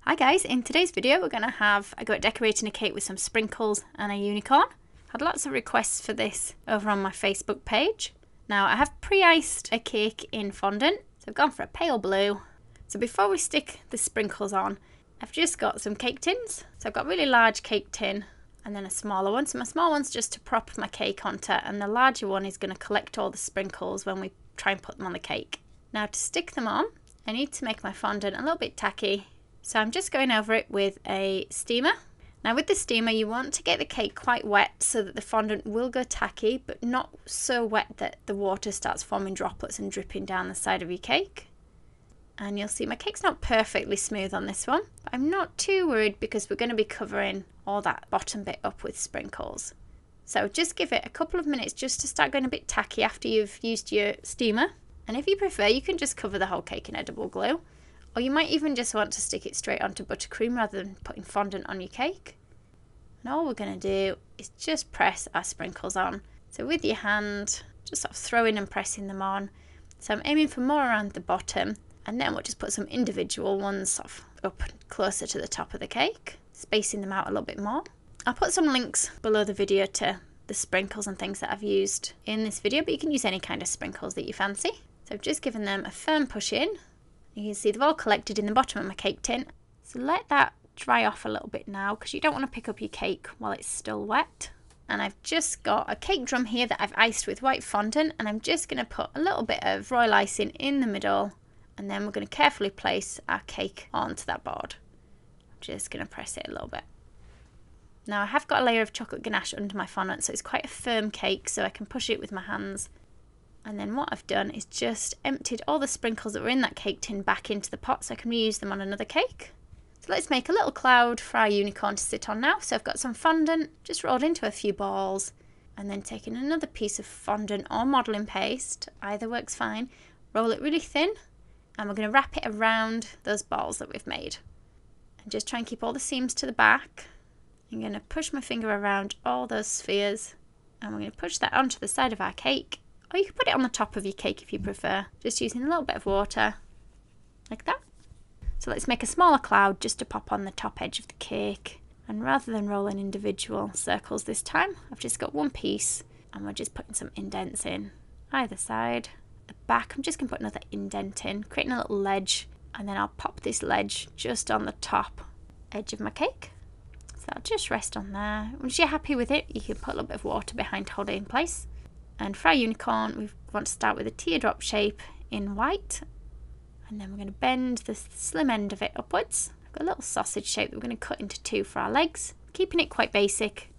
Hi guys, in today's video we're going to have a go at decorating a cake with some sprinkles and a unicorn. Had lots of requests for this over on my Facebook page. Now I have pre-iced a cake in fondant, so I've gone for a pale blue. So before we stick the sprinkles on, I've just got some cake tins. So I've got a really large cake tin and then a smaller one. So my small one's just to prop my cake onto, and the larger one is going to collect all the sprinkles when we try and put them on the cake. Now to stick them on, I need to make my fondant a little bit tacky. So I'm just going over it with a steamer. Now with the steamer you want to get the cake quite wet so that the fondant will go tacky, but not so wet that the water starts forming droplets and dripping down the side of your cake. And you'll see my cake's not perfectly smooth on this one, but I'm not too worried because we're going to be covering all that bottom bit up with sprinkles. So just give it a couple of minutes just to start going a bit tacky after you've used your steamer. And if you prefer, you can just cover the whole cake in edible glue. Or you might even just want to stick it straight onto buttercream rather than putting fondant on your cake. And all we're going to do is just press our sprinkles on. So with your hand, just sort of throwing and pressing them on. So I'm aiming for more around the bottom, and then we'll just put some individual ones sort of up closer to the top of the cake, spacing them out a little bit more. I'll put some links below the video to the sprinkles and things that I've used in this video, but you can use any kind of sprinkles that you fancy. So I've just given them a firm push in. You can see they've all collected in the bottom of my cake tin. So let that dry off a little bit now because you don't want to pick up your cake while it's still wet. And I've just got a cake drum here that I've iced with white fondant, and I'm just going to put a little bit of royal icing in the middle, and then we're going to carefully place our cake onto that board. I'm just going to press it a little bit. Now I have got a layer of chocolate ganache under my fondant, so it's quite a firm cake, so I can push it with my hands. And then what I've done is just emptied all the sprinkles that were in that cake tin back into the pot so I can reuse them on another cake. So let's make a little cloud for our unicorn to sit on now. So I've got some fondant just rolled into a few balls, and then taking another piece of fondant or modelling paste, either works fine, roll it really thin, and we're going to wrap it around those balls that we've made. And just try and keep all the seams to the back. I'm going to push my finger around all those spheres, and we're going to push that onto the side of our cake. Or you can put it on the top of your cake if you prefer, just using a little bit of water, like that. So let's make a smaller cloud just to pop on the top edge of the cake. And rather than rolling individual circles this time, I've just got one piece, and we're just putting some indents in either side. The back, I'm just going to put another indent in, creating a little ledge, and then I'll pop this ledge just on the top edge of my cake. So I'll just rest on there. Once you're happy with it, you can put a little bit of water behind to hold it in place. And for our unicorn, we want to start with a teardrop shape in white. And then we're going to bend the slim end of it upwards. I've got a little sausage shape that we're going to cut into two for our legs, keeping it quite basic.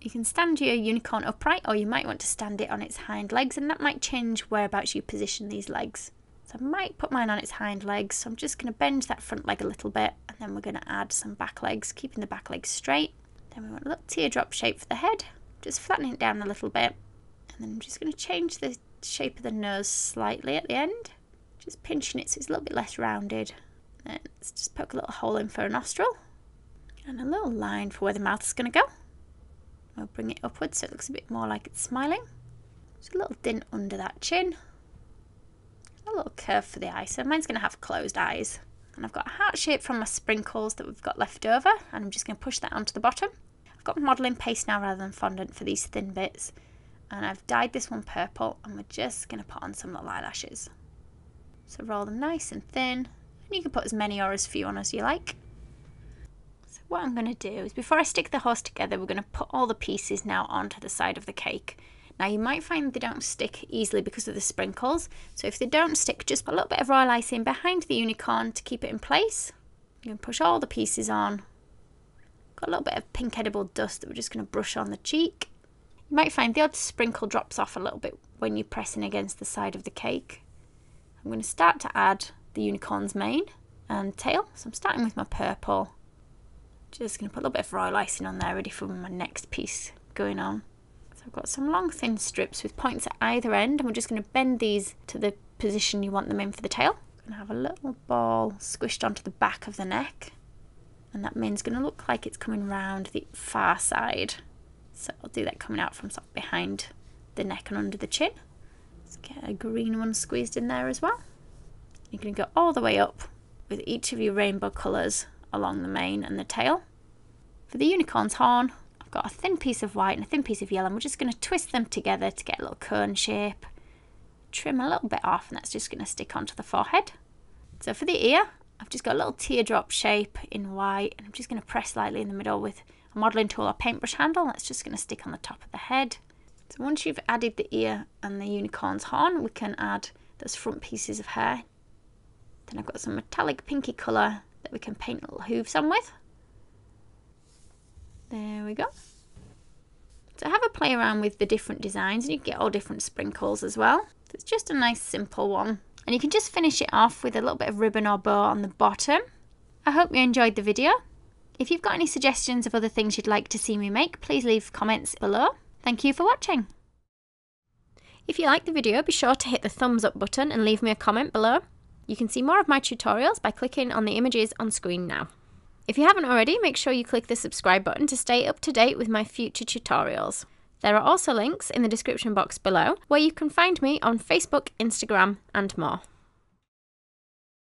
You can stand your unicorn upright, or you might want to stand it on its hind legs, and that might change whereabouts you position these legs. So I might put mine on its hind legs, so I'm just going to bend that front leg a little bit, and then we're going to add some back legs, keeping the back legs straight. Then we want a little teardrop shape for the head, just flattening it down a little bit. And then I'm just going to change the shape of the nose slightly at the end. Just pinching it so it's a little bit less rounded. Then let's just poke a little hole in for a nostril. And a little line for where the mouth is going to go. We'll bring it upwards so it looks a bit more like it's smiling. Just a little dint under that chin. A little curve for the eye. So mine's going to have closed eyes. And I've got a heart shape from my sprinkles that we've got left over. And I'm just going to push that onto the bottom. I've got modelling paste now rather than fondant for these thin bits. And I've dyed this one purple, and we're just going to put on some little eyelashes. So roll them nice and thin, and you can put as many or as few on as you like. So what I'm going to do is, before I stick the horse together, we're going to put all the pieces now onto the side of the cake. Now you might find they don't stick easily because of the sprinkles, so if they don't stick, just put a little bit of royal icing behind the unicorn to keep it in place. You can push all the pieces on. Got a little bit of pink edible dust that we're just going to brush on the cheek. You might find the odd sprinkle drops off a little bit when you're pressing against the side of the cake. I'm going to start to add the unicorn's mane and tail. So I'm starting with my purple. Just going to put a little bit of royal icing on there, ready for my next piece going on. So I've got some long thin strips with points at either end, and we're just going to bend these to the position you want them in for the tail. I'm going to have a little ball squished onto the back of the neck, and that mane's going to look like it's coming round the far side. So I'll do that coming out from sort of behind the neck and under the chin. Let's get a green one squeezed in there as well. You're going to go all the way up with each of your rainbow colours along the mane and the tail. For the unicorn's horn, I've got a thin piece of white and a thin piece of yellow, and we're just going to twist them together to get a little cone shape. Trim a little bit off, and that's just going to stick onto the forehead. So for the ear, I've just got a little teardrop shape in white, and I'm just going to press lightly in the middle with a modelling tool or paintbrush handle. That's just going to stick on the top of the head. So once you've added the ear and the unicorn's horn, we can add those front pieces of hair. Then I've got some metallic pinky colour that we can paint little hooves on with. There we go. So have a play around with the different designs, and you can get all different sprinkles as well. So it's just a nice simple one. And you can just finish it off with a little bit of ribbon or bow on the bottom. I hope you enjoyed the video. If you've got any suggestions of other things you'd like to see me make, please leave comments below. Thank you for watching. If you liked the video, be sure to hit the thumbs up button and leave me a comment below. You can see more of my tutorials by clicking on the images on screen now. If you haven't already, make sure you click the subscribe button to stay up to date with my future tutorials. There are also links in the description box below where you can find me on Facebook, Instagram and more.